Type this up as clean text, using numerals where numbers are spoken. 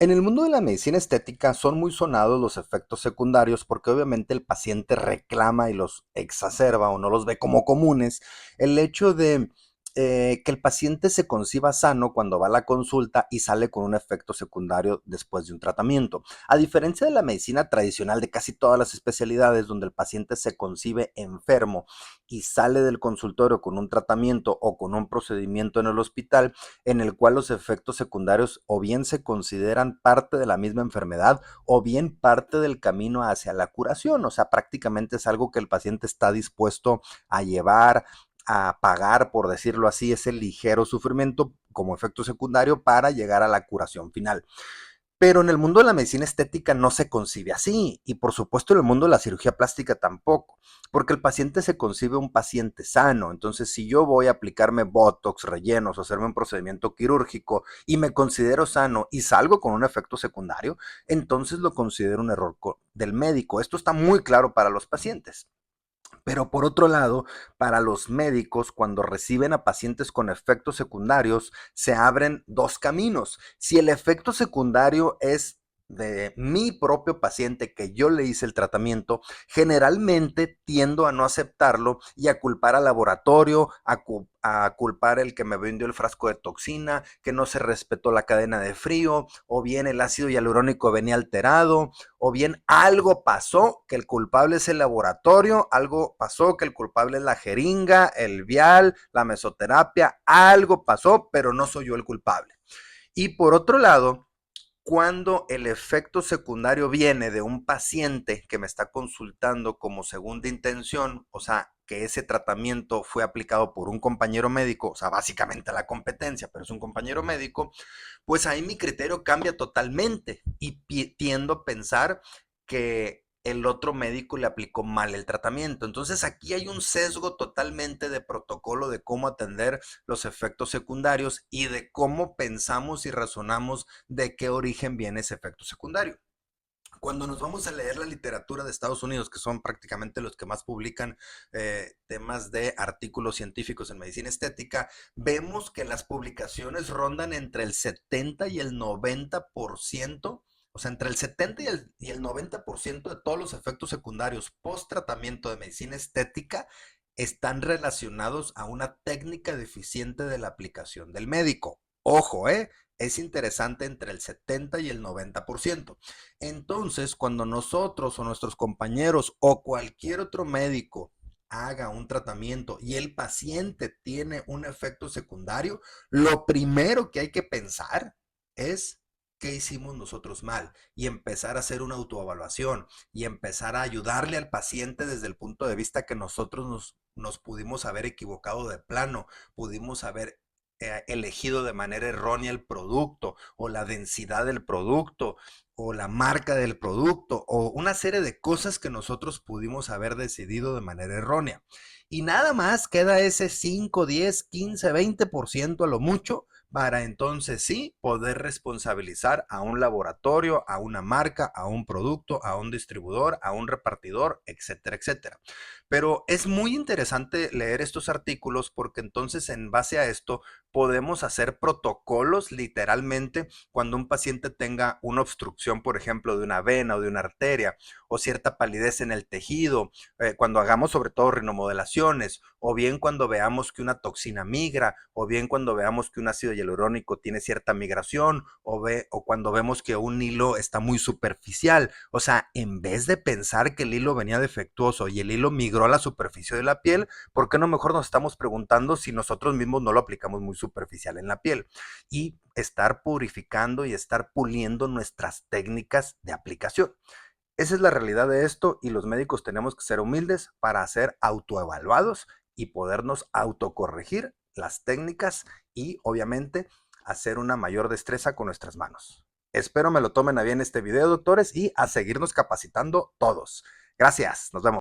En el mundo de la medicina estética son muy sonados los efectos secundarios porque obviamente el paciente reclama y los exacerba o no los ve como comunes. El hecho de que el paciente se conciba sano cuando va a la consulta y sale con un efecto secundario después de un tratamiento. A diferencia de la medicina tradicional de casi todas las especialidades donde el paciente se concibe enfermo y sale del consultorio con un tratamiento o con un procedimiento en el hospital, en el cual los efectos secundarios o bien se consideran parte de la misma enfermedad o bien parte del camino hacia la curación. O sea, prácticamente es algo que el paciente está dispuesto a llevar, a pagar, por decirlo así, ese ligero sufrimiento como efecto secundario para llegar a la curación final. Pero en el mundo de la medicina estética no se concibe así, y por supuesto en el mundo de la cirugía plástica tampoco, porque el paciente se concibe un paciente sano. Entonces, si yo voy a aplicarme botox, rellenos o hacerme un procedimiento quirúrgico y me considero sano y salgo con un efecto secundario, entonces lo considero un error del médico. Esto está muy claro para los pacientes. Pero por otro lado, para los médicos, cuando reciben a pacientes con efectos secundarios, se abren dos caminos. Si el efecto secundario es de mi propio paciente que yo le hice el tratamiento, generalmente tiendo a no aceptarlo y a culpar al laboratorio, a culpar el que me vendió el frasco de toxina, que no se respetó la cadena de frío, o bien el ácido hialurónico venía alterado, o bien algo pasó que el culpable es el laboratorio, algo pasó que el culpable es la jeringa, el vial, la mesoterapia, algo pasó, pero no soy yo el culpable. Y por otro lado, cuando el efecto secundario viene de un paciente que me está consultando como segunda intención, o sea, que ese tratamiento fue aplicado por un compañero médico, o sea, básicamente la competencia, pero es un compañero médico, pues ahí mi criterio cambia totalmente y tiendo a pensar que el otro médico le aplicó mal el tratamiento. Entonces aquí hay un sesgo totalmente de protocolo de cómo atender los efectos secundarios y de cómo pensamos y razonamos de qué origen viene ese efecto secundario. Cuando nos vamos a leer la literatura de Estados Unidos, que son prácticamente los que más publican temas de artículos científicos en medicina estética, vemos que las publicaciones rondan entre el 70 y el 90%. O sea, entre el 70 y el 90% de todos los efectos secundarios post tratamiento de medicina estética están relacionados a una técnica deficiente de la aplicación del médico. Ojo, es interesante entre el 70 y el 90%. Entonces, cuando nosotros o nuestros compañeros o cualquier otro médico haga un tratamiento y el paciente tiene un efecto secundario, lo primero que hay que pensar es qué hicimos nosotros mal y empezar a hacer una autoevaluación y empezar a ayudarle al paciente desde el punto de vista que nosotros nos pudimos haber equivocado de plano, pudimos haber elegido de manera errónea el producto o la densidad del producto o la marca del producto o una serie de cosas que nosotros pudimos haber decidido de manera errónea. Y nada más queda ese 5, 10, 15, 20% a lo mucho para entonces sí poder responsabilizar a un laboratorio, a una marca, a un producto, a un distribuidor, a un repartidor, etcétera, etcétera. Pero es muy interesante leer estos artículos porque entonces en base a esto podemos hacer protocolos literalmente cuando un paciente tenga una obstrucción, por ejemplo, de una vena o de una arteria, o cierta palidez en el tejido, cuando hagamos sobre todo rinomodelaciones, o bien cuando veamos que una toxina migra, o bien cuando veamos que un ácido hialurónico tiene cierta migración, o cuando vemos que un hilo está muy superficial. O sea, en vez de pensar que el hilo venía defectuoso y el hilo migró a la superficie de la piel, ¿por qué no mejor nos estamos preguntando si nosotros mismos no lo aplicamos muy superficial en la piel? Y estar purificando y estar puliendo nuestras técnicas de aplicación. Esa es la realidad de esto y los médicos tenemos que ser humildes para ser autoevaluados y podernos autocorregir las técnicas y obviamente hacer una mayor destreza con nuestras manos. Espero me lo tomen a bien este video, doctores, y a seguirnos capacitando todos. Gracias, nos vemos.